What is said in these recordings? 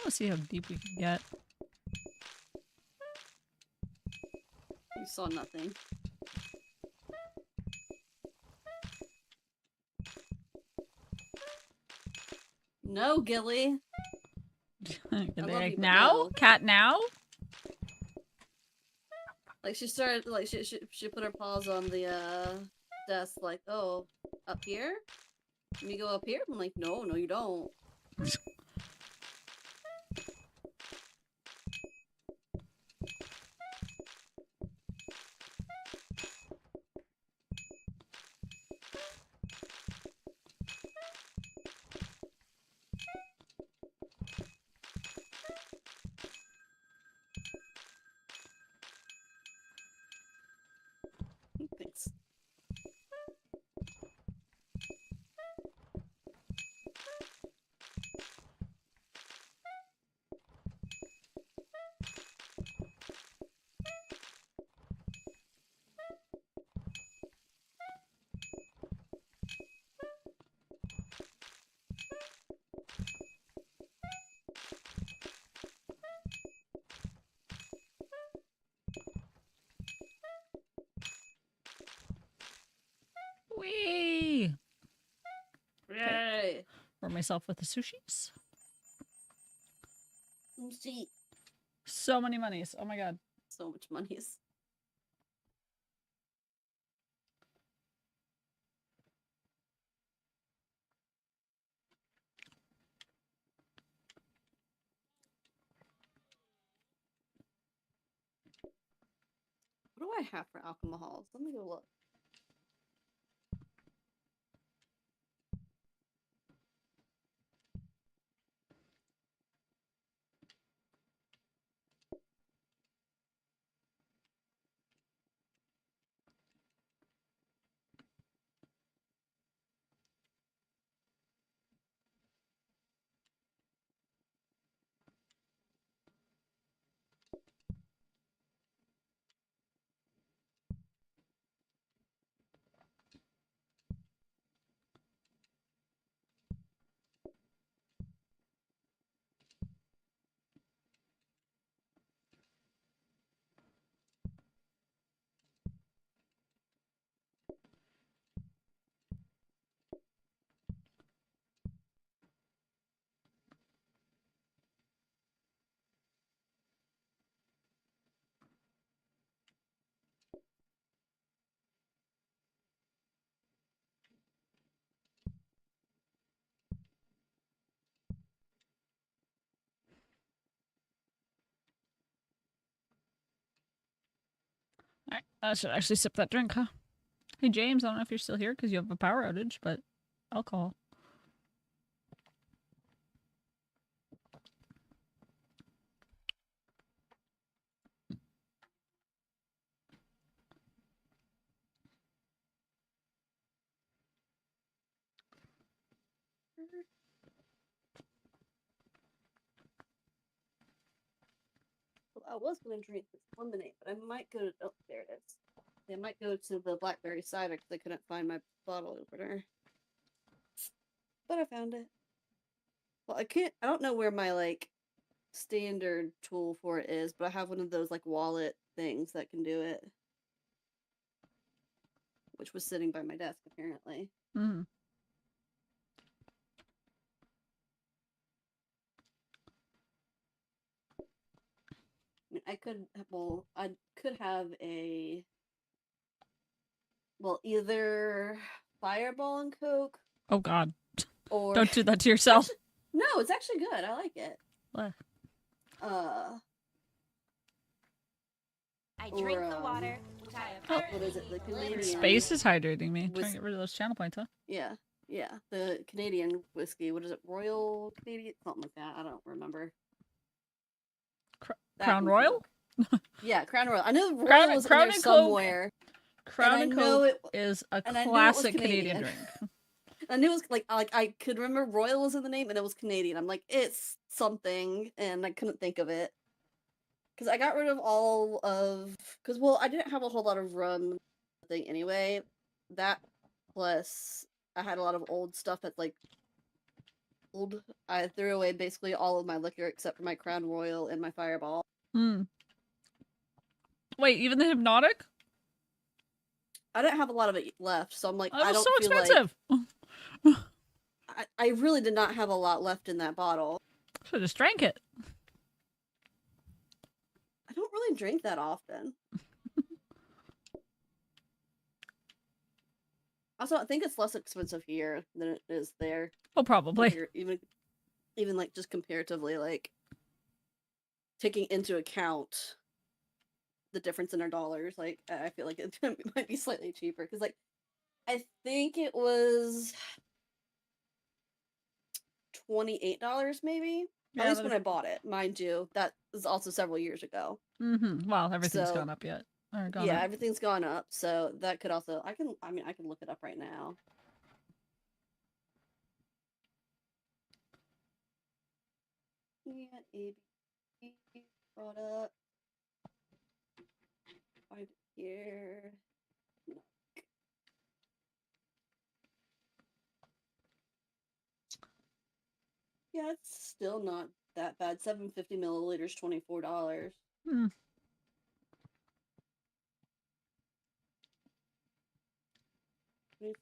Let's see how deep we can get. You saw nothing. No, Gilly. Like now? Cat now? Like she started, like she put her paws on the desk, like, oh, up here? Let me go up here? I'm like, no, you don't. Thanks. Whee! Yay! For myself with the sushis. Let's see. So many monies. Oh my god. So much monies. What do I have for alcohols? Let me go look. Alright, I should actually sip that drink, huh? Hey James, I don't know if you're still here because you have a power outage, but alcohol. I was going to drink this lemonade, but I might go to. Oh, there it is. I might go to the blackberry cider because I couldn't find my bottle opener. But I found it. Well, I can't. I don't know where my like standard tool for it is, but I have one of those like wallet things that can do it, which was sitting by my desk apparently. Mm. I mean, I could. Well, I could have a. Well, either Fireball and Coke. Oh god. Or don't do that to yourself. Actually, no, it's actually good. I like it. What? I drink the water, which I have Oh. What is it? The Canadian. Space is hydrating me. Trying to get rid of those channel points, huh? Yeah, yeah. The Canadian whiskey. What is it? Royal Canadian? Something like that. I don't remember. Crown Royal? Yeah, Crown Royal. I know Royal was in there somewhere. Crown and Coke is a classic Canadian drink. I knew it was like I could remember Royal was in the name and it was Canadian. I'm like, it's something, and I couldn't think of it. Because I got rid of all of... Because, well, I didn't have a whole lot of rum thing anyway. That, plus, I had a lot of old stuff that's, like, I threw away basically all of my liquor except for my Crown Royal and my Fireball. Hmm. Wait, even the hypnotic? I didn't have a lot of it left, so I'm like, It I was don't so feel expensive. like I really did not have a lot left in that bottle. Should just drank it. I don't really drink that often. Also, I think it's less expensive here than it is there. Oh, probably. Even like just comparatively, like taking into account the difference in our dollars. Like I feel like it might be slightly cheaper because like I think it was $28 maybe. Yeah, At least when I bought it, mind you. That was also several years ago. Mm-hmm. Well, everything's So, gone up yet. Or gone yeah, up. everything's gone up. So that could also I can look it up right now. Yeah, AB product. Find it here. Yeah, it's still not that bad. 750 milliliters, $24. Hmm. $24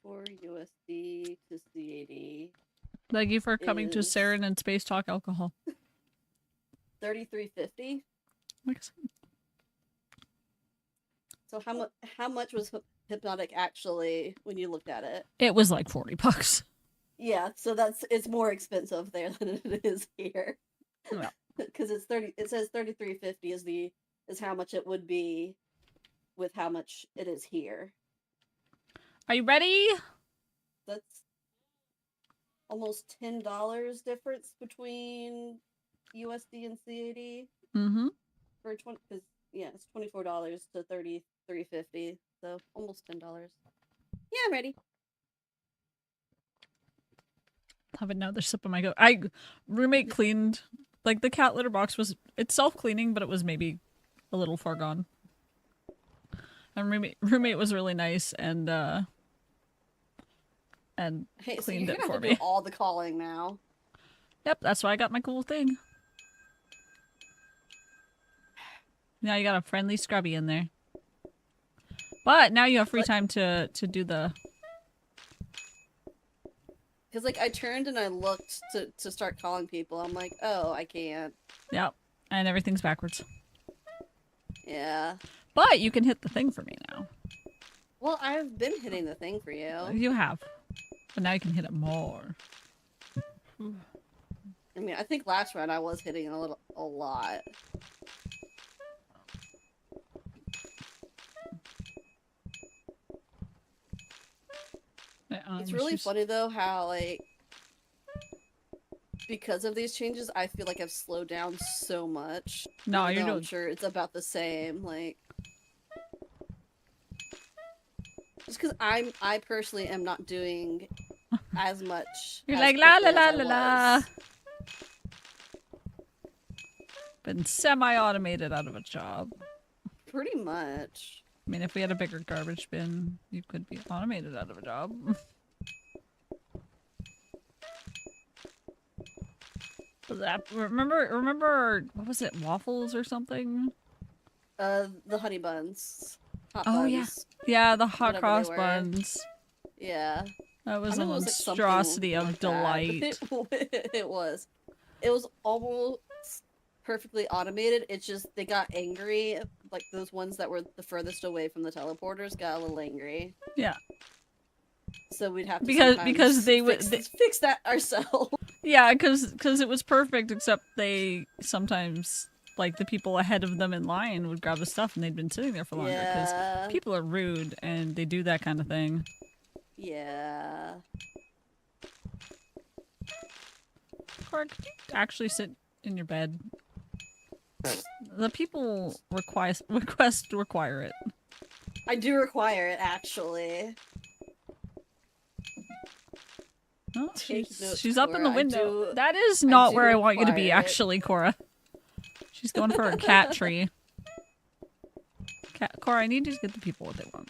USD to CAD. Thank you for coming to Is Saren and Space Talk Alcohol. $33.50. Makes sense. So how much was Hypnotic actually when you looked at it? It was like $40. Yeah, so it's more expensive there than it is here. Yeah. Because it says $33.50 is how much it would be with how much it is here. Are you ready? That's almost $10 difference between USD and CAD Mm-hmm. for 20 because yeah, it's $24 to $33.50, so almost $10. Yeah, I'm ready. Have another sip of my go. Roommate cleaned, like the cat litter box it's self-cleaning, but it was maybe a little far gone. And roommate was really nice and Hey, so cleaned you're it gonna for have to me. do all the calling now. Yep, that's why I got my cool thing. Now you got a friendly scrubby in there. But now you have free time to do the... Because like I turned and I looked to start calling people. I'm like, oh, I can't. Yep, and everything's backwards. Yeah. But you can hit the thing for me now. Well, I've been hitting the thing for you. You have. But now you can hit it more. I mean, I think last round I was hitting a lot. It's really funny though how like because of these changes, I feel like I've slowed down so much. No, you're doing. I'm sure it's about the same. Like, just because I personally am not doing as much. You're as like la la quickly la as I la la. was. Been semi-automated out of a job. Pretty much. I mean, if we had a bigger garbage bin, you could be automated out of a job. Remember, what was it, waffles or something? The honey buns. Hot Oh buns. Yeah, the hot Whatever cross they were. buns. Yeah. That was I a know it was, like, something monstrosity of like delight. that. It was. It was almost perfectly automated. It's just they got angry. Like those ones that were the furthest away from the teleporters got a little angry. Yeah. So we'd have to because they would fix that ourselves. Yeah, because it was perfect, except they sometimes, like, the people ahead of them in line would grab the stuff and they'd been sitting there for longer because Yeah. people are rude and they do that kind of thing. Yeah. Cora, could you actually sit in your bed? The people require it. I do require it, actually. Oh, Take notes, she's up in the Cora. window. That is not where I want you to be, require it. actually, Cora. She's going for a cat tree. Cora, I need you to get the people what they want.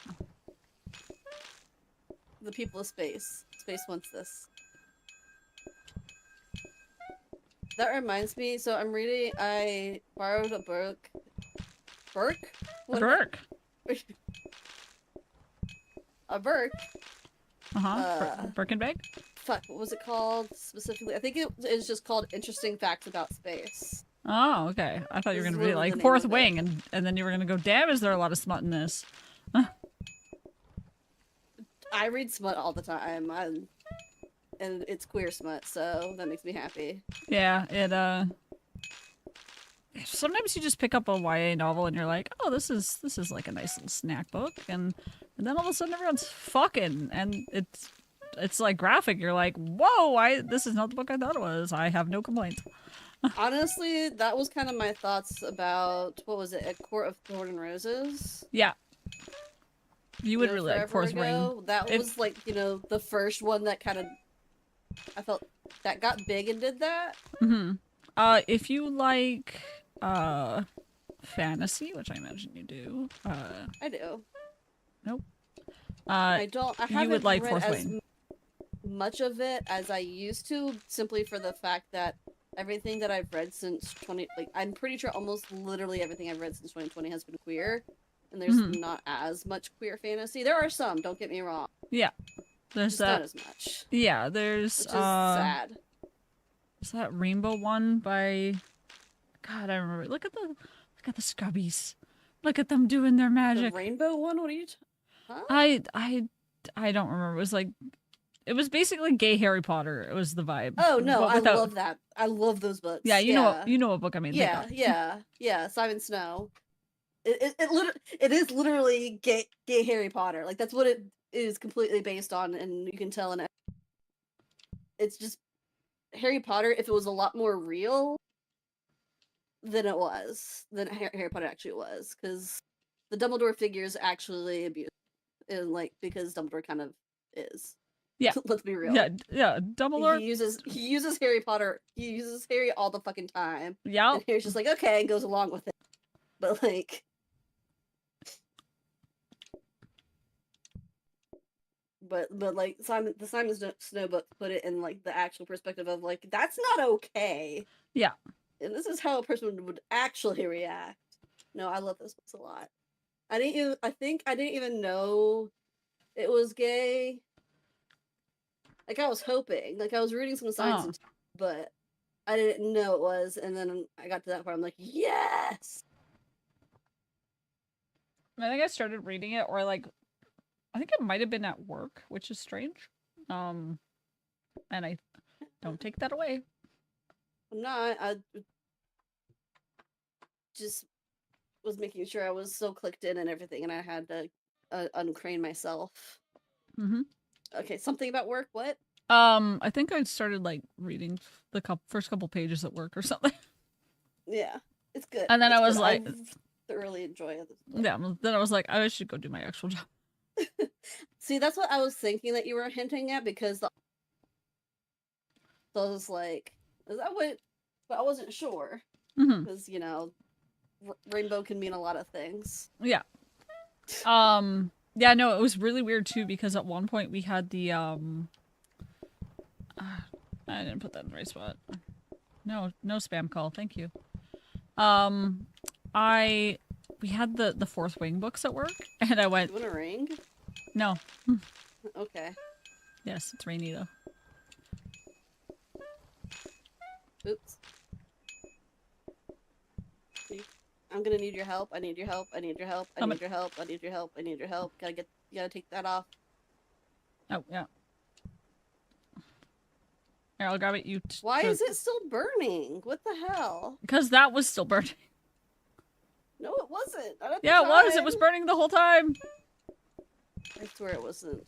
The people of space. Space wants this. That reminds me. So I'm reading. I borrowed a book. Burke. A Burke. A Burke. Birkenbag. Fuck. What was it called specifically? I think it is just called "Interesting Facts About Space." Oh, okay. I thought you were This is gonna be literally like the name Fourth of it. Wing, and then you were gonna go, damn, is there a lot of smut in this? I read smut all the time, and it's queer smut, so that makes me happy. Yeah, it sometimes you just pick up a YA novel and you're like, oh, this is like a nice little snack book, and then all of a sudden everyone's fucking, and it's like graphic. You're like, whoa, this is not the book I thought it was. I have no complaints. Honestly, that was kind of my thoughts about what was it, A Court of Thorn and Roses? Yeah. You would know, really like forever Fourth Wing. ago. That If- was like, the first one that kind of I felt that got big and did that. Mm-hmm. If you like fantasy, which I imagine you do, I do. nope. I don't. I you haven't would like read Fourth as Wing. much of it as I used to, simply for the fact that everything that I've read since I'm pretty sure almost literally everything I've read since 2020 has been queer, and there's Mhm. not as much queer fantasy. There are some. Don't get me wrong. There's Just that. not as much. Yeah, there's Which is sad. Is that Rainbow one by? God, I remember. Look at the scrubbies. Look at them doing their The magic. rainbow one. What are you? Huh? I don't remember. It was basically gay Harry Potter. It was the vibe. Oh no, But I without- love that. I love those books. Yeah, you know what book I mean. thank Yeah, God. yeah. Simon Snow. It is literally gay Harry Potter. Like that's what it is completely based on, and you can tell in it. It's just Harry Potter. If it was a lot more real than Harry Potter actually was, because the Dumbledore figure is actually abused, and because Dumbledore kind of is. Yeah. Let's be real. Yeah. Dumbledore. He uses Harry Potter. He uses Harry all the fucking time. Yeah. And Harry's just like, okay, and goes along with it. But Simon Snow book put it in the actual perspective of that's not okay. Yeah. And this is how a person would actually react. No, I love those books a lot. I think I didn't even know it was gay. I was hoping. I was reading some signs, but I didn't know it was. And then I got to that part. I'm like, yes. I think I started reading it, or I think it might have been at work, which is strange. And I don't take that away. I'm not. I just was making sure I was so clicked in and everything, and I had to uncrane myself. Mm-hmm. Okay, something about work. What? I think I started reading the first couple pages at work or something. Yeah, it's good. And then It's I was good. like, thoroughly enjoy it. yeah. Then I was like, I should go do my actual job. See, that's what I was thinking that you were hinting at, because so I was like, is that what? But I wasn't sure, Mm-hmm. because rainbow can mean a lot of things. Yeah. Yeah. No, it was really weird too, because at one point we had the I didn't put that in the right spot. No spam call. Thank you. We had the Fourth Wing books at work, and I went, You want a ring? no. Okay. Yes, it's rainy though. Oops. I'm gonna need your help. I need your help. I need your help. I need your help. I need your help. I need your help. Gotta take that off. Oh yeah. Here, I'll grab it. Why is it still burning? What the hell? Because that was still burning. No, it wasn't. Not at the Yeah, it was. It time. was burning the whole time. I swear it wasn't.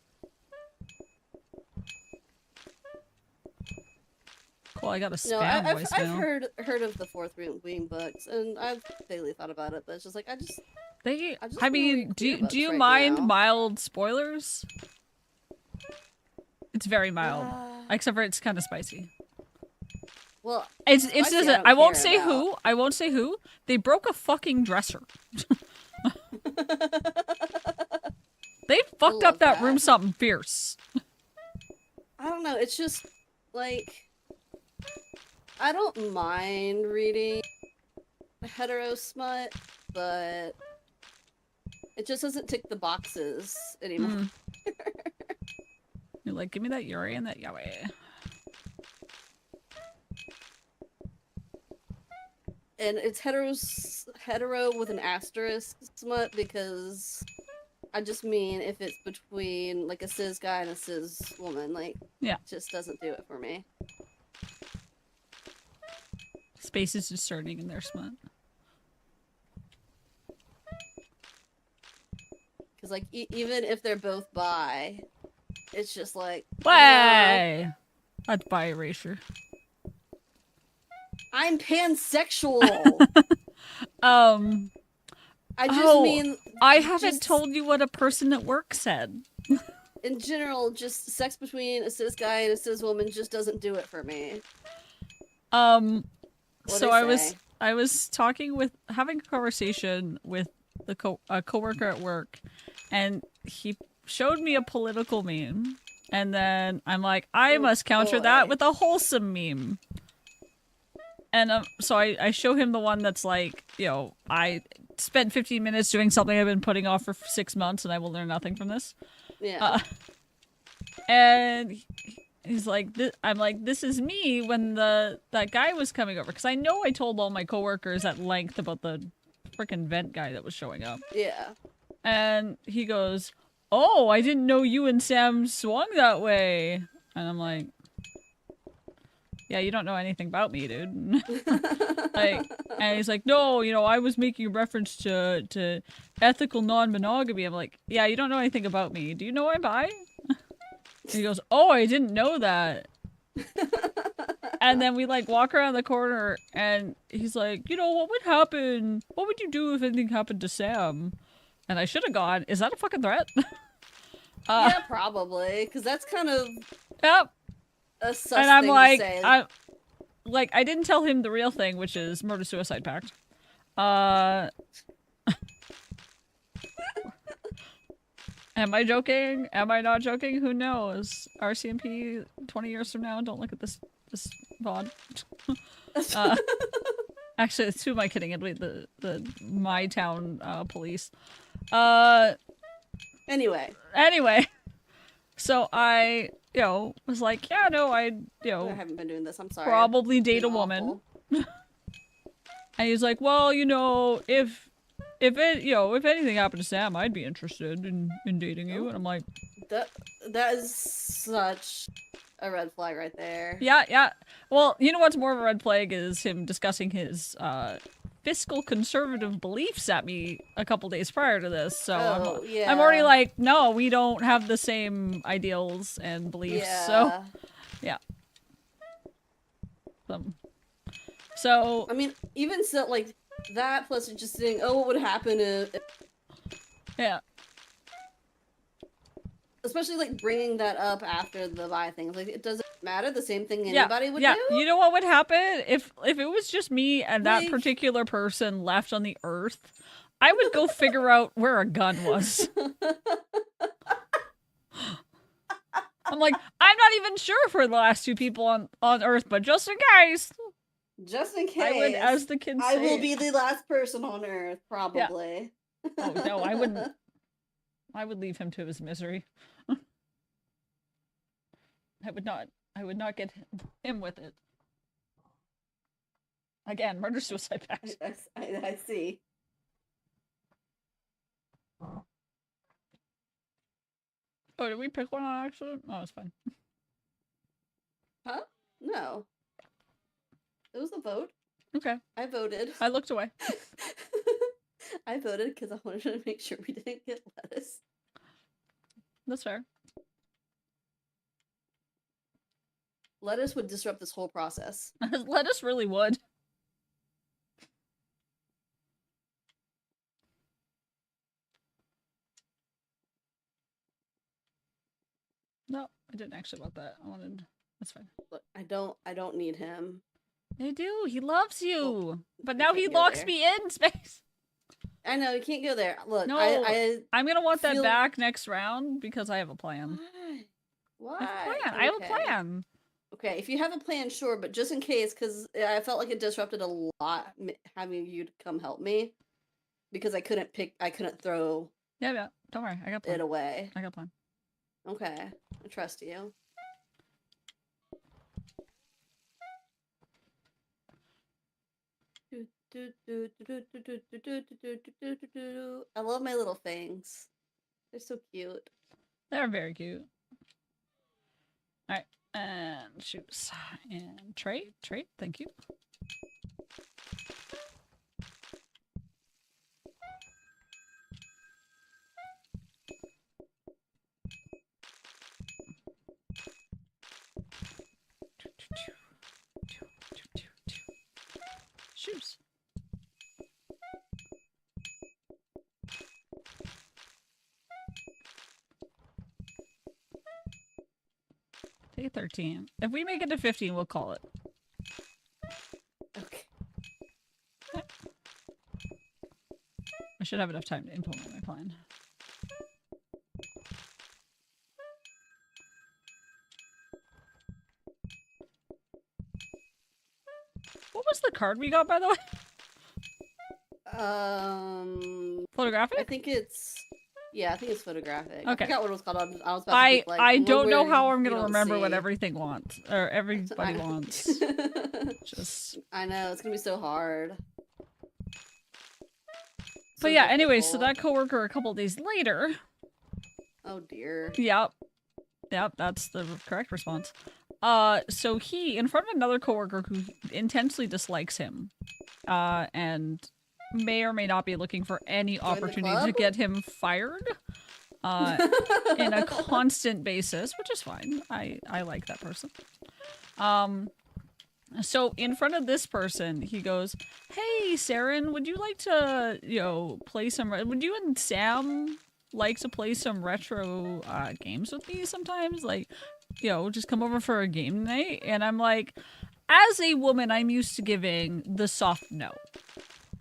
Cool. I got a No, spam I've voicemail. heard of the Fourth Wing books, and I've daily thought about it, but it's just I just I wanna mean, read do queer books you right mind now. mild spoilers? It's very mild, except for it's kind of spicy. Well, It's spicy, just I I won't don't say care who. I won't say who. They broke a fucking dresser. They fucked love up that room that. something fierce. I don't know. It's just I don't mind reading hetero smut, but it just doesn't tick the boxes anymore. Mm. You're like, give me that Yuri and that Yaoi. And it's hetero with an asterisk smut because I just mean if it's between like a cis guy and a cis woman, like Yeah. it just doesn't do it for me. Space is discerning in their smut. Because like even if they're both bi, it's just like Way! That's bi erasure. I'm pansexual. I just mean I haven't just- told you what a person at work said. in general, just sex between a cis guy and a cis woman just doesn't do it for me. So What'd I was having a conversation with a coworker at work, and he showed me a political meme, and then I'm like, I Oh, must counter boy. that with a wholesome meme. And so I show him the one that's like, you know, I spent 15 minutes doing something I've been putting off for 6 months, and I will learn nothing from this. Yeah. And he's like, I'm like, this is me when that guy was coming over, because I know I told all my coworkers at length about the freaking vent guy that was showing up. Yeah. And he goes, oh, I didn't know you and Sam swung that way. And I'm like, yeah, you don't know anything about me, dude. Like, and he's like, no, you know, I was making a reference to ethical non-monogamy. I'm like, yeah, you don't know anything about me. Do you know I'm bi? And he goes, oh, I didn't know that. And then we like walk around the corner, and he's like, you know, what would happen? What would you do if anything happened to Sam? And I should have gone, is that a fucking threat? Yeah, probably, because that's kind of Yep. a sus And I'm thing like, to say. I didn't tell him the real thing, which is murder-suicide pact. Am I joking? Am I not joking? Who knows? RCMP 20 years from now, don't look at this VOD. Actually, who am I kidding? It'll be the my town police. Anyway, so I, you know, was like, yeah, no, I know, haven't been doing this. I'm sorry. probably date a Been woman. awful. And he's like, well, you know, if anything happened to Sam, I'd be interested in dating you. And I'm like, That is such a red flag right there. yeah. Well, you know what's more of a red flag is him discussing his fiscal conservative beliefs at me a couple days prior to this. So yeah. I'm already like, no, we don't have the same ideals and beliefs. Yeah. So yeah. So I mean, even so, like that plus just saying, oh, what would happen if yeah. Especially like bringing that up after the bi thing. Like it doesn't matter. The same thing anybody would yeah. do. You know what would happen if it was just me and that Like- particular person left on the earth? I would go figure out where a gun was. I'm like, I'm not even sure if we're the last two people on Earth, but just in case, Just in case. I would, as the kids I say, will be the last person on Earth, probably. Oh no, I wouldn't. I would leave him to his misery. I would not get him with it. Again, murder-suicide pact. I see. Oh, did we pick one on accident? Oh, it's fine. Huh? No. It was a vote. Okay. I voted. I looked away. I voted because I wanted to make sure we didn't get lettuce. That's fair. Lettuce would disrupt this whole process. Lettuce really would. No, I didn't actually want that. I wanted. That's fine. Look, I don't need him. I do. He loves you. Well, but I now can't he go locks there. me in space. I know you can't go there. Look, No, I I'm gonna want that feel- back next round because I have a plan. Why? I have a plan. I have a plan. Okay, if you have a plan, sure, but just in case, because I felt like it disrupted a lot having you to come help me because I couldn't throw Yeah. Don't worry. I got a it plan. away. I got a plan. Okay, I trust you. I love my little things. They're so cute. They're very cute. Alright. And shoes. And tray. Thank you. Shoes. Take 13. If we make it to 15, we'll call it. Okay. I should have enough time to implement my plan. What was the card we got, by the way? Photographic? I think it's photographic. Okay. I forgot what it was called. I was about to be like, I don't know where how I'm you gonna don't remember what see. everything wants or everybody wants. Just. I know it's gonna be so hard. But yeah. Anyway, so that coworker a couple days later. Oh dear. Yep, that's the correct response. So he, in front of another coworker who intensely dislikes him, and may or may not be looking for any opportunity to get him fired, in a constant basis, which is fine. I like that person. So in front of this person, he goes, "Hey, Saren, would you like to, play some? Would you and Sam like to play some retro games with me sometimes? Like, just come over for a game night." And I'm like, as a woman, I'm used to giving the soft no.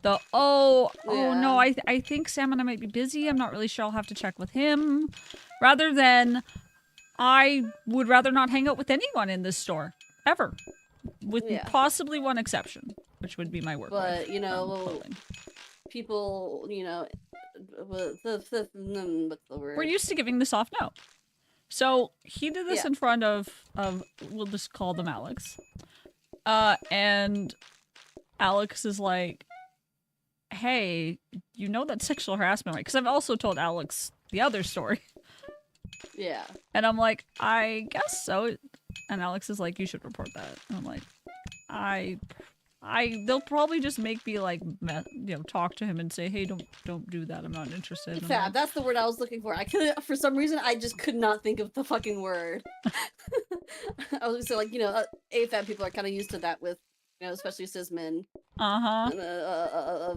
The no, I think Sam and I might be busy. I'm not really sure. I'll have to check with him. Rather than, I would rather not hang out with anyone in this store ever, with possibly one exception, which would be my work. But people, what's the word? We're used to giving the soft no. So he did this in front of we'll just call them Alex. And Alex is like, "Hey, that's sexual harassment, right?" Because I've also told Alex the other story. Yeah. And I'm like, "I guess so." And Alex is like, "You should report that." And I'm like, they'll probably just make me like, talk to him and say, "Hey, don't do that. I'm not interested." Yeah, like, that's the word I was looking for. I couldn't, for some reason, I just could not think of the fucking word. I was so like, AFAB people are kind of used to that with, especially cis men. Of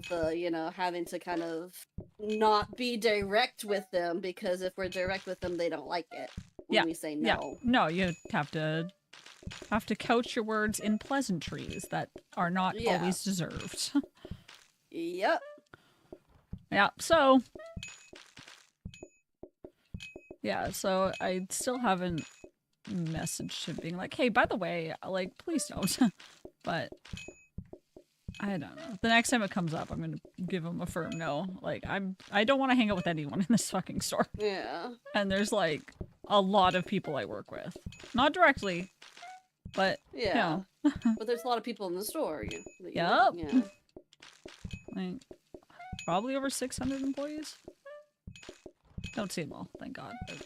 the, having to kind of not be direct with them, because if we're direct with them, they don't like it when we say no. Yeah. No, you have to couch your words in pleasantries that are not always deserved. Yep. Yeah, so I still haven't messaged him being like, "Hey, by the way, like, please don't." But I don't know. The next time it comes up, I'm gonna give him a firm no. Like, I don't want to hang out with anyone in this fucking store. Yeah. And there's like a lot of people I work with, not directly, but but there's a lot of people in the store. Like, probably over 600 employees. Don't see them all, thank God. But...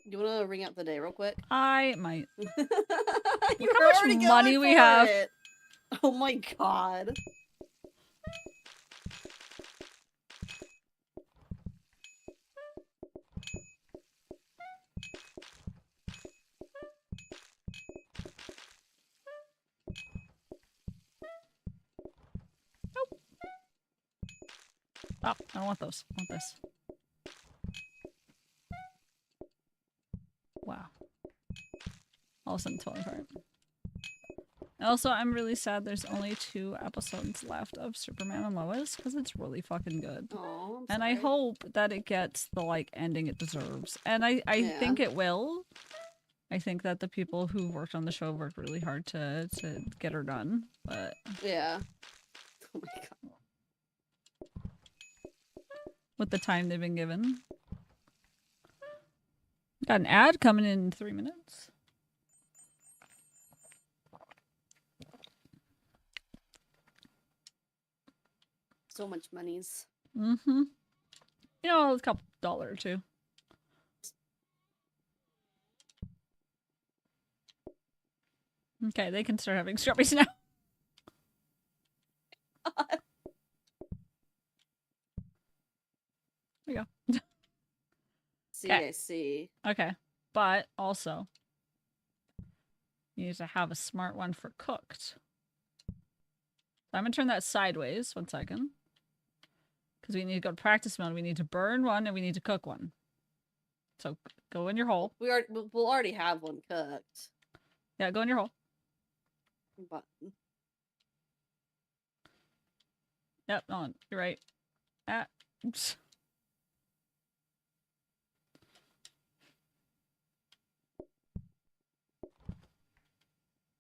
You want to ring out the day real quick? I might. Look how much money we have. Oh my God. Nope. Oh, I don't want those. I want this. Wow. All of a sudden, totally apart. Also, I'm really sad there's only 2 episodes left of Superman and Lois, because it's really fucking good. Oh, and I hope that it gets the, ending it deserves. And I think it will. I think that the people who worked on the show worked really hard to get her done, but Yeah. Oh my god. with the time they've been given. Got an ad coming in 3 minutes. So much monies. Mm-hmm. You know, a couple $1 or $2. Okay, they can start having scrubbies now. There you go. See, Okay. I see. Okay, but also, you need to have a smart one for cooked. So I'm gonna turn that sideways. 1 second. Because we need to go to practice mode. We need to burn one and we need to cook one. So go in your hole. We'll already have one cooked. Yeah, go in your hole. But Yep, on. You're right. Ah, oops.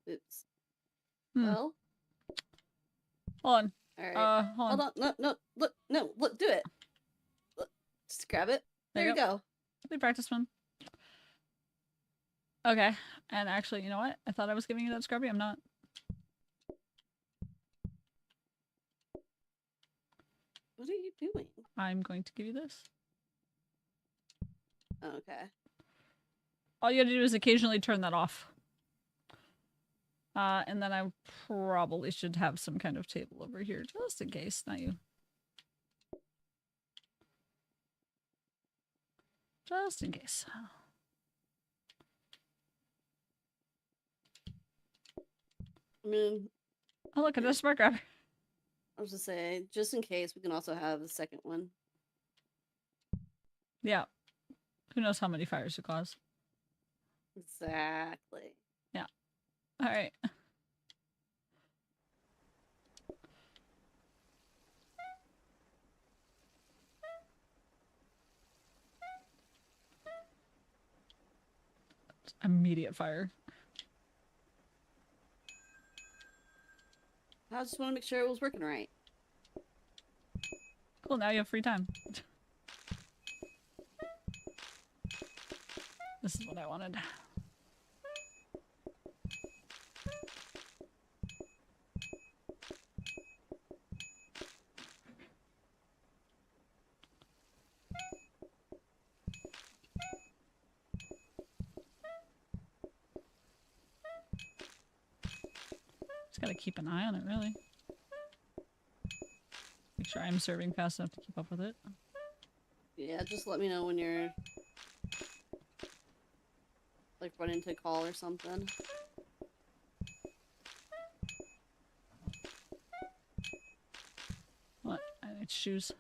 oops. Hmm. Well, Hold on. alright. Hold on. Hold on. No, look, do it. Look, just grab it. There you go. We practice one. Okay. And actually, you know what? I thought I was giving you that scrubby. I'm not. What are you doing? I'm going to give you this. Oh, okay. All you gotta do is occasionally turn that off. And then I probably should have some kind of table over here, just in case. Not you. Just in case. I mean, Oh, look at a smart grabber. I was just saying, just in case, we can also have the second one. Yeah. Who knows how many fires it cause. Exactly. Yeah. Alright. Immediate fire. I just want to make sure it was working right. Cool, now you have free time. This is what I wanted. Just gotta keep an eye on it, really. Make sure I'm serving fast enough to keep up with it. Yeah, just let me know when you're like running to call or something. What? I need shoes.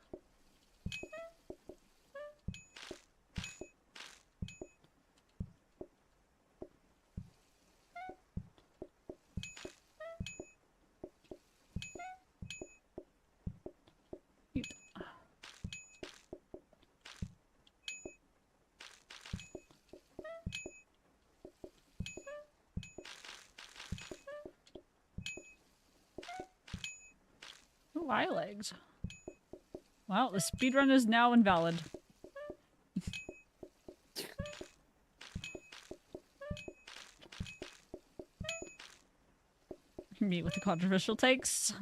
Oh, eye legs. Well, the speedrun is now invalid. Meet with the controversial takes.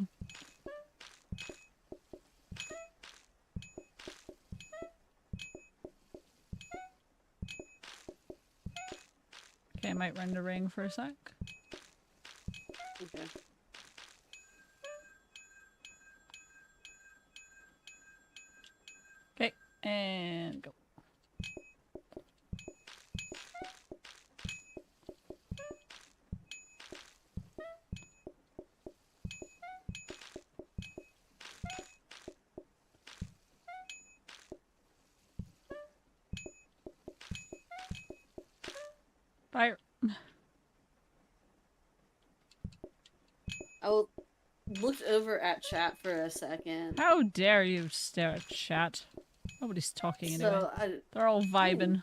Okay, I might run the ring for a sec. Okay. Okay, and go. Fire. I looked over at chat for a second. How dare you stare at chat? Nobody's talking anyway. So They're all vibing.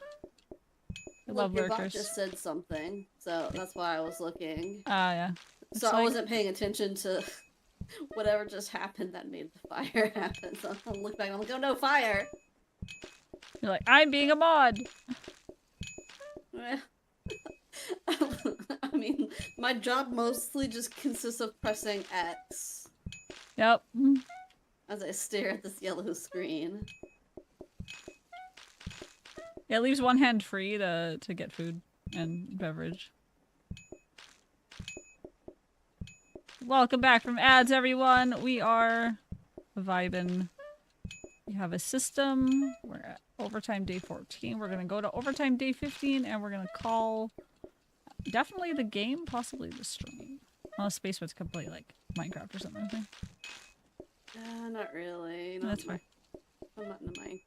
I Look, love your bot lurkers. just said something, so that's why I was looking. Ah, yeah. So It's I like- wasn't paying attention to whatever just happened that made the fire happen. So I look back and I'm like, oh no, fire! You're like, I'm being a mod. Eh. I mean, my job mostly just consists of pressing X Yep. as I stare at this yellow screen. It leaves one hand free to get food and beverage. Welcome back from ads, everyone. We are vibing. We have a system. We're at overtime day 14. We're gonna go to overtime day 15, and we're gonna call definitely the game, possibly the stream. Unless Space Woods can play like Minecraft or something. I think. Not really. That's fine. I'm not in the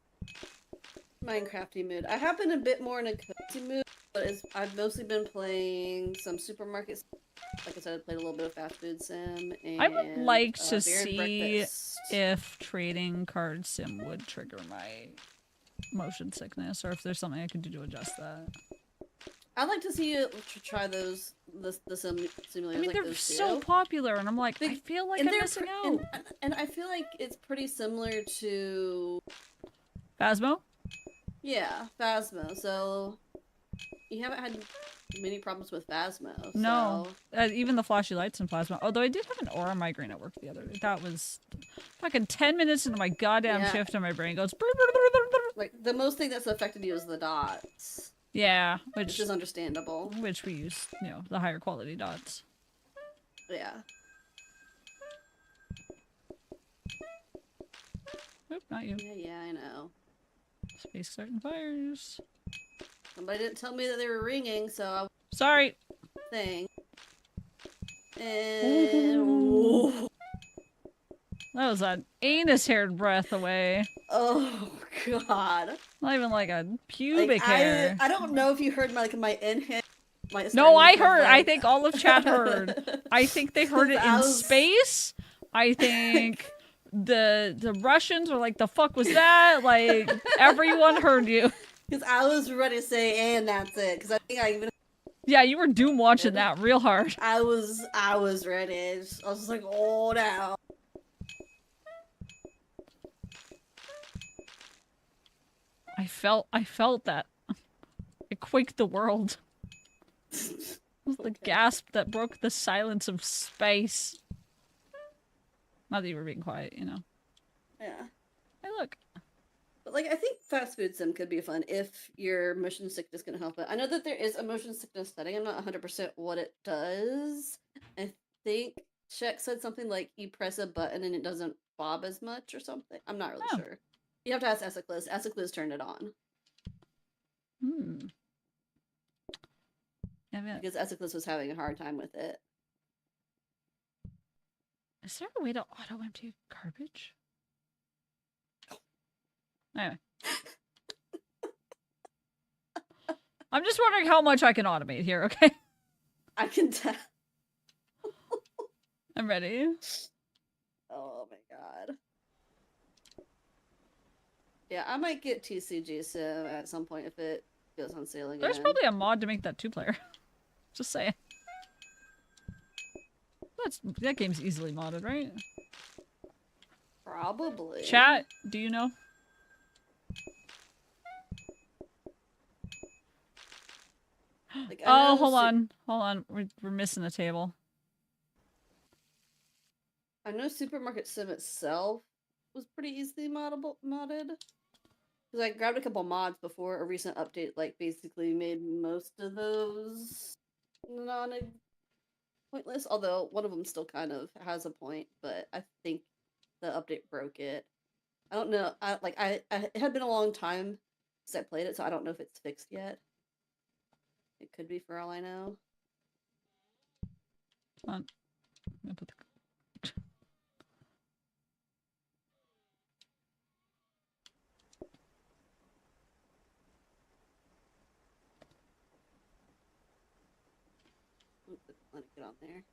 Minecrafty mood. I have been a bit more in a cozy mood, but I've mostly been playing some supermarkets. Like I said, I played a little bit of fast food sim. And, I would like to Bear and see Breakfast. if trading card sim would trigger my motion sickness, or if there's something I could do to adjust that. I'd like to see you try the simulators. I mean, like they're those so too. popular, and I'm like, I feel like I'm they're missing pre- out. and I feel like it's pretty similar to Phasmo? Phasmo. So you haven't had many problems with Phasmo. No. So. Even the flashy lights in Plasma. Although I did have an aura migraine at work the other day. That was fucking 10 minutes into my goddamn Yeah. shift, and my brain goes. Like the most thing that's affected you is the dots, Yeah, which is understandable. which we use, you know, the higher quality dots. Yeah. Oop, not you. Yeah, I know. Space starting fires. Somebody didn't tell me that they were ringing, so I was Sorry. saying. And That was an anus-haired breath away. oh god. Not even like a pubic hair. I don't know if you heard my inhale. No, I heard. I think all of chat heard. I think they heard it in space. I think the Russians were like, the fuck was that? Like, everyone heard you. Because I was ready to say, and that's it. Because I think I even. Yeah, you were doom watching that real hard. I was ready. I was just like, oh no. I felt that. It quaked the world. It was the gasp that broke the silence of space. Not that you were being quiet, you know. Yeah. Hey, look. But like, I think fast food sim could be fun if your motion sickness can help it. I know that there is a motion sickness setting. I'm not 100% what it does. I think Shek said something like you press a button and it doesn't bob as much or something. I'm not really sure. You have to ask Esiclis. Esiclis turned it on. Yeah, because Esiclis was having a hard time with it. is there a way to auto-empty garbage? Anyway. I'm just wondering how much I can automate here, okay? I can tell. I'm ready. Oh my god. Yeah, I might get TCG Sim at some point if it goes on sale again. There's probably a mod to make that 2-player. Just saying. That game's easily modded, right? Probably. Chat, do you know? Like, Oh, hold on. We're missing a table. I know Supermarket Sim itself was pretty easily modded. Because I grabbed a couple mods before a recent update, like, basically made most of those pointless. Although one of them still kind of has a point, but I think the update broke it. I don't know. It had been a long time since I played it, so I don't know if it's fixed yet. It could be for all I know. Hold on. I'm gonna put the... Let it get on there.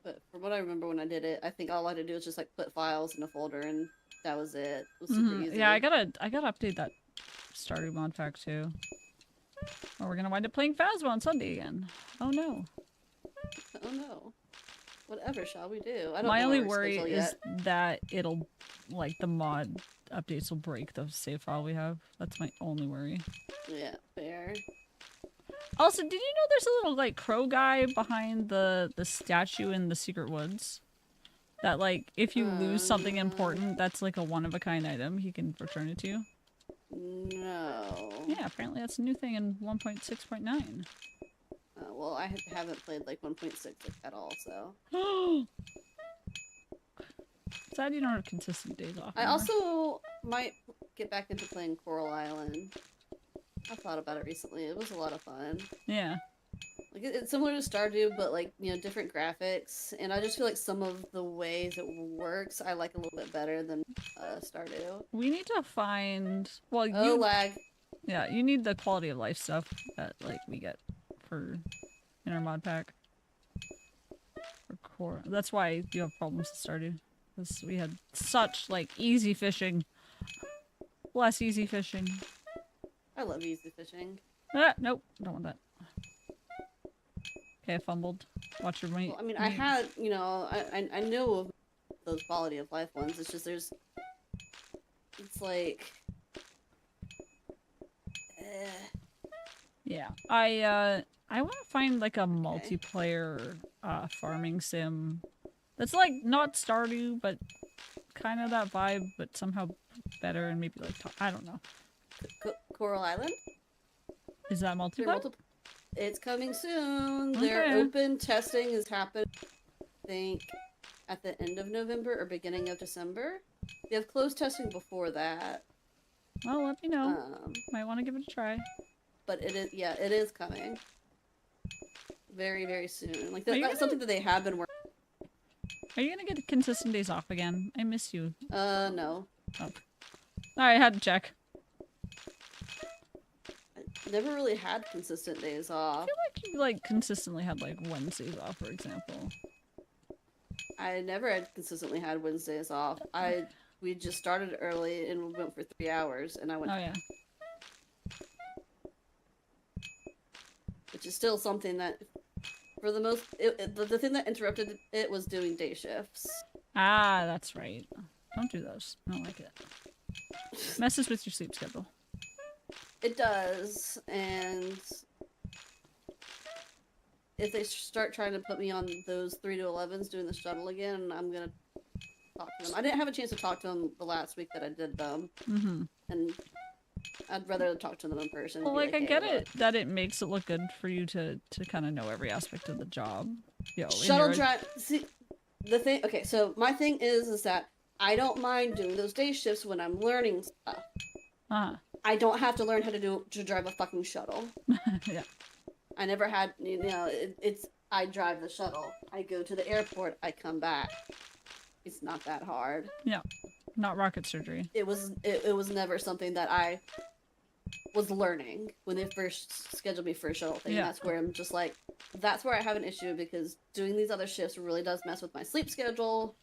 But from what I remember when I did it, I think all I had to do was just like put files in a folder and that was it. It was super easy. Yeah, I gotta update that Stardew mod pack too. Or we're gonna wind up playing Phasma on Sunday again. Oh no. Oh no. Whatever shall we do? I don't My know only our worry schedule is yet. that it'll, like, the mod updates will break the save file we have. That's my only worry. Yeah, fair. Also, did you know there's a little, like, crow guy behind the statue in the Secret Woods? That, like, if you lose something important, that's, like, a one-of-a-kind item, he can return it to you. No. Yeah, apparently that's a new thing in 1.6.9. Well, I haven't played like 1.6 at all, so. Sad you don't have consistent days off I anymore. also might get back into playing Coral Island. I thought about it recently. It was a lot of fun. Yeah. Like it's similar to Stardew, but like different graphics. And I just feel like some of the ways it works, I like a little bit better than Stardew. We need to find... Well, Oh, you... lag. Yeah, you need the quality of life stuff that, like, we get for... in our mod pack. For core. That's why you have problems with Stardew. Because we had such, like, easy fishing. Less easy fishing. I love easy fishing. Ah, nope. Don't want that. Okay, I fumbled. Watch your mate. Well, I mean, I had, I know of those quality of life ones. It's just it's like, Yeah, I want to find like a multiplayer farming sim that's like not Stardew, but kind of that vibe, but somehow better and maybe like I don't know. Coral Island. Is that multiplayer? It's coming soon. Okay. Their open testing has happened, I think, at the end of November or beginning of December. They have closed testing before that. Well, let me know. Might want to give it a try. But it is coming. Very, very soon. Like that's something that they have been working. Are you gonna get consistent days off again? I miss you. No. Oh. Alright, I had to check. I never really had consistent days off. I feel like you like consistently had like Wednesdays off, for example. I never had consistently had Wednesdays off. We just started early and we went for 3 hours, and I went. Oh yeah. Which is still something that, for the most, the thing that interrupted it was doing day shifts. Ah, that's right. Don't do those. I don't like it. Messes with your sleep schedule. It does, and if they start trying to put me on those 3 to 11s doing the shuttle again, I'm gonna talk to them. I didn't have a chance to talk to them the last week that I did them, and I'd rather talk to them in person. Well, like, I hey, get it that it makes it look good for you to kind of know every aspect of the job. Yo, shuttle drive. See, the thing. Okay, so my thing is that I don't mind doing those day shifts when I'm learning stuff. I don't have to learn how to drive a fucking shuttle. Yeah. I never had. It's I drive the shuttle. I go to the airport. I come back. It's not that hard. Yeah. Not rocket surgery. It was never something that I was learning when they first scheduled me for a shuttle thing. Yeah. That's where I'm just like, that's where I have an issue because doing these other shifts really does mess with my sleep schedule.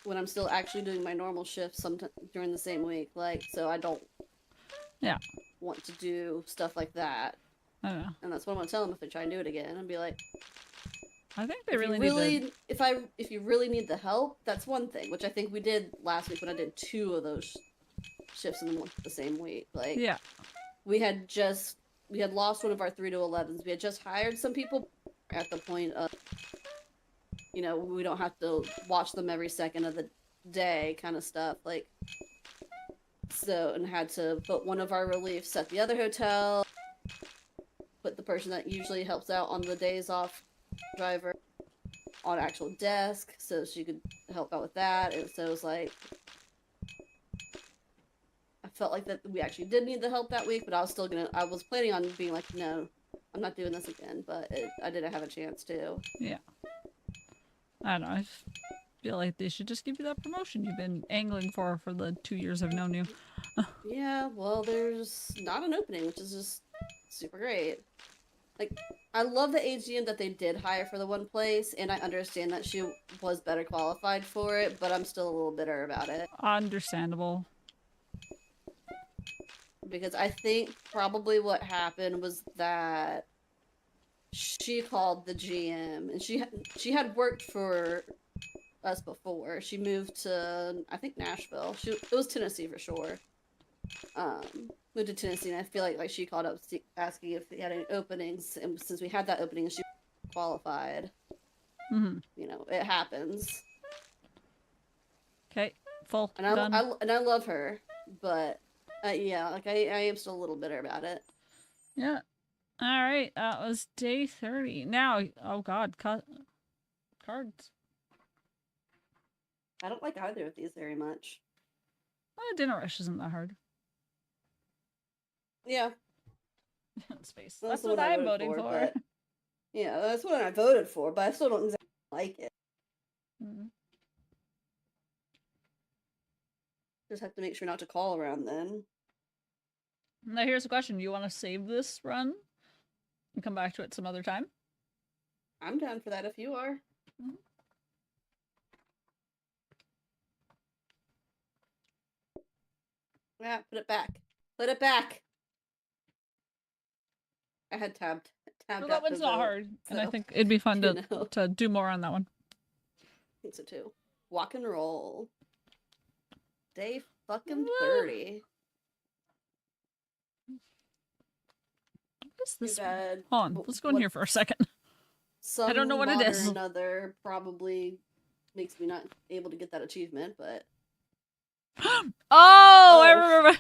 When I'm still actually doing my normal shifts sometimes during the same week, like, so I don't want to do stuff like that. I don't know. And that's what I'm gonna tell them if they try and do it again and be like, I think they really need to... if you really need the help, that's one thing, which I think we did last week when I did 2 of those shifts in the same week. Like, yeah, we had lost one of our 3 to 11s. We had just hired some people at the point of, we don't have to watch them every second of the day kind of stuff. Like, so, and had to put one of our reliefs at the other hotel, put the person that usually helps out on the days off driver on actual desk so she could help out with that. And so it was like, I felt like that we actually did need the help that week, but I was planning on being like, no, I'm not doing this again, but I didn't have a chance to. Yeah. I don't know, I feel like they should just give you that promotion you've been angling for the 2 years I've known you. Yeah, well, there's not an opening, which is just super great. Like, I love the AGM that they did hire for the one place, and I understand that she was better qualified for it, but I'm still a little bitter about it. Understandable. because I think probably what happened was that she called the GM, and she had worked for us before. She moved to, I think, Nashville. It was Tennessee for sure. Moved to Tennessee, and I feel like she called up asking if we had any openings, and since we had that opening, she qualified. Mm-hmm. You know, it happens. Okay, full. And Done. I love her, but yeah, like I am still a little bitter about it. Yeah. All right, that was day 30. Now, oh god, cards. I don't like either of these very much. Dinner rush isn't that hard. Yeah. Space. That's That's what I'm voted voting for. But, yeah, that's what I voted for, but I still don't exactly like it. Mm. Just have to make sure not to call around then. Now here's a question. You want to save this run and come back to it some other time? I'm down for that if you are. Mm-hmm. Yeah, put it back. Put it back! I had tabbed Well, out that one's not hard, and I think it'd be fun to do more on that one. I think so too. Walk and roll. Day fucking 30. What is this? Bad. Hold on, let's go in here for a second. Some I don't know what it is. Or another probably makes me not able to get that achievement, but I remember.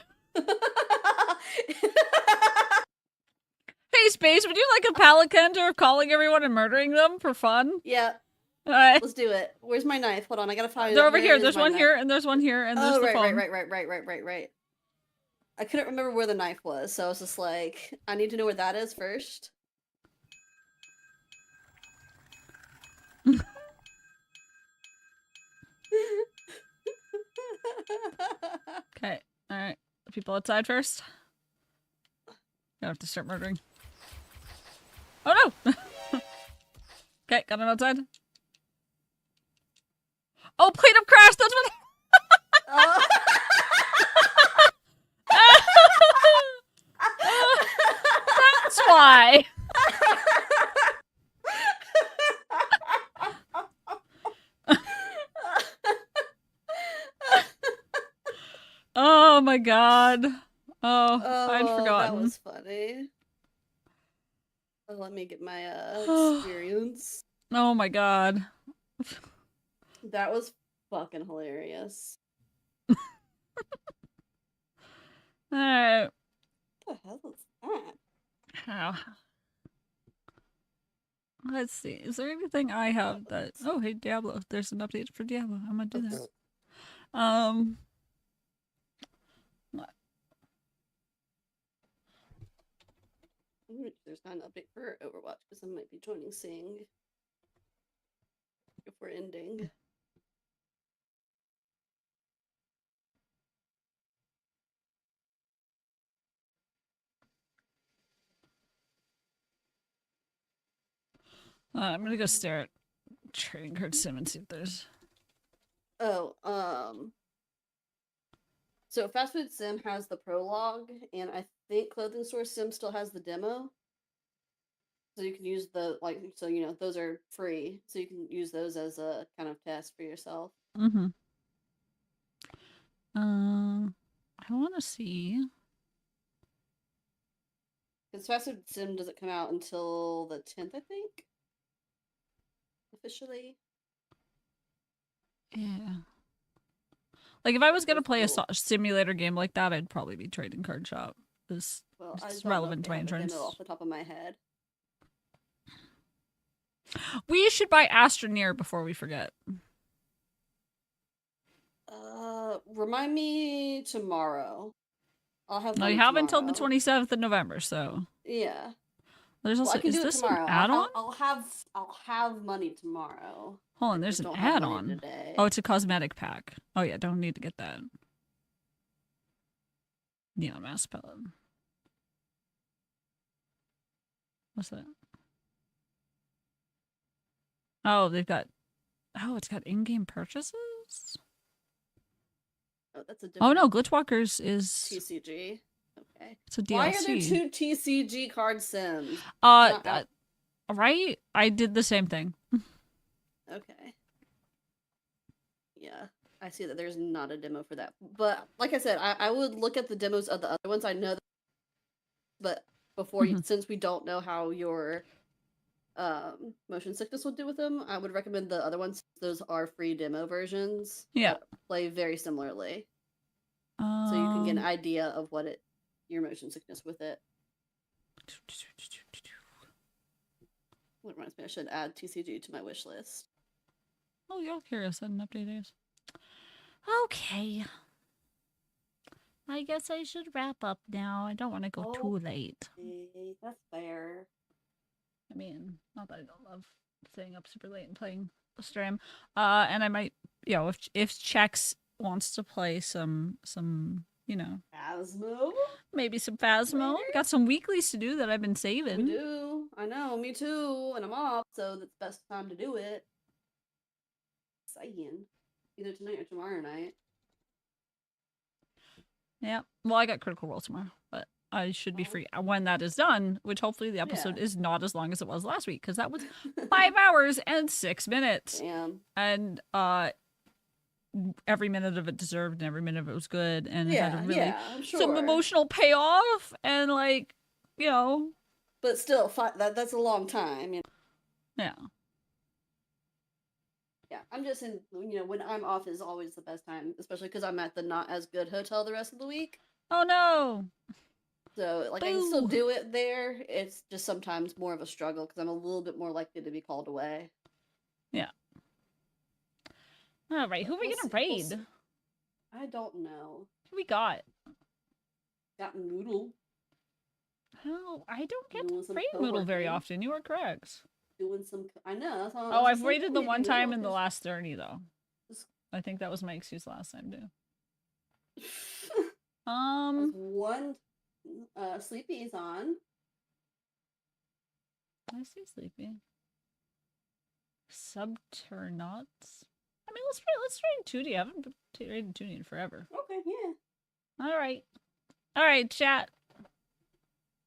Hey, Space, would you like a palate cleanser of calling everyone and murdering them for fun? Yeah. Alright. Let's do it. Where's my knife? Hold on, I gotta find it. They're over here. There's one here, and there's one here, and there's the phone. Right. I couldn't remember where the knife was, so I was just like, I need to know where that is first. Okay, alright. The people outside first. Gonna have to start murdering. Oh no! Okay, got him outside. Oh, plate of crash! That's what. That's why. Oh my god. Oh, I'd forgotten. That was funny. Oh, let me get my experience. Oh my god. That was fucking hilarious. Alright. What the hell is that? How? Let's see. Is there anything I have that... Oh, hey, Diablo. There's an update for Diablo. I'm gonna do that. There's not an update for Overwatch because I might be joining Sing before ending. I'm gonna go stare at Trading Card Sim and see if there's... Oh, so Fast Food Sim has the prologue, and I think Clothing Store Sim still has the demo. So you can use the, like, so, you know, those are free. So you can use those as a kind of test for yourself. Mm-hmm. I want to see... Because Fast Food Sim doesn't come out until the 10th, I think? Officially. Yeah. Like, if I was gonna play a simulator game like that, I'd probably be Trading Card Shop. It's relevant to my interest. Off the top of my head. We should buy Astroneer before we forget. Remind me tomorrow. I'll have. No, you have until the 27th of November, so. Yeah. There's also. Is this an add-on? I'll have money tomorrow. Hold on, there's an add-on. Oh, it's a cosmetic pack. Oh yeah, don't need to get that. Neon mask pellet. What's that? Oh, they've got. Oh, it's got in-game purchases. Oh, that's a. Oh no, Glitchwalkers is TCG. Okay. It's a DLC. Why are there 2 TCG card sims? Uh, Not out- right? I did the same thing. Okay. Yeah, I see that there's not a demo for that. But like I said, I would look at the demos of the other ones. I know that, but before you, since we don't know how your motion sickness will do with them, I would recommend the other ones. Those are free demo versions. Yeah. That play very similarly. So you can get an idea of what your motion sickness with it. What reminds me, I should add TCG to my wish list. Oh, you're curious. I didn't update it. Okay. I guess I should wrap up now. I don't want to go too late. Okay, that's fair. I mean, not that I don't love staying up super late and playing a stream. And I might, you know, if Chex wants to play some, you know, Phasmo? maybe some Phasmo. Later? Got some weeklies to do that I've been saving. We do. I know, me too. And I'm off, so that's the best time to do it. Exciting. Either tonight or tomorrow night. Yeah. Well, I got Critical Role tomorrow, but I should be free when that is done, which hopefully the episode is not as long as it was last week, because that was 5 hours and 6 minutes. Damn. And every minute of it deserved, and every minute of it was good, and it had a really some emotional payoff, and like, you know. But still, that's a long time. You know? Yeah. Yeah, I'm just in, you know, when I'm off is always the best time, especially because I'm at the not as good hotel the rest of the week. Oh no. So, like, I can still do it there. It's just sometimes more of a struggle because I'm a little bit more likely to be called away. Yeah. All right, who are we gonna raid? I don't know. Who we got? Got Noodle. Oh, I don't get Doing to some raid Moodle very co-working. often. You are correct. Doing some. I know. That's all, Oh, I've raided the one time in the last 30 though. I think that was my excuse last time too. One Sleepy's on. I see Sleepy. Subturnauts. I mean, let's raid Tootie. I haven't raided Tootie in forever. Okay, yeah. All right, chat.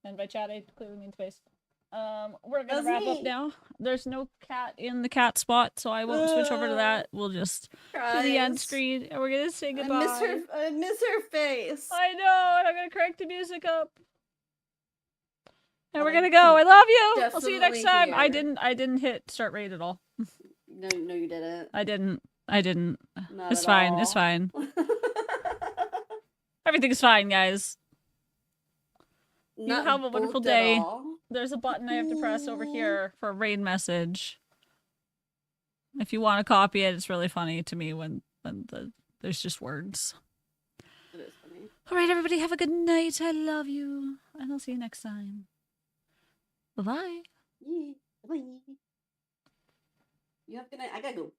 And by chat, I clearly mean space. We're gonna wrap up now. There's no cat in the cat spot, so I won't switch over to that. We'll just do the end screen, and we're gonna say goodbye. I miss her face. I know, and I'm gonna crank the music up. And we're gonna go. I love you. I'll see you next time. I didn't hit start raid at all. No, you didn't. I didn't. Not it's at fine. all. It's fine. Everything's fine, guys. You have a wonderful day. There's a button I have to press over here for a raid message. If you want to copy it, it's really funny to me when there's just words. It is funny. All right, everybody, have a good night. I love you, and I'll see you next time. Bye-bye. Yeah. Bye. You have a good night. I gotta go.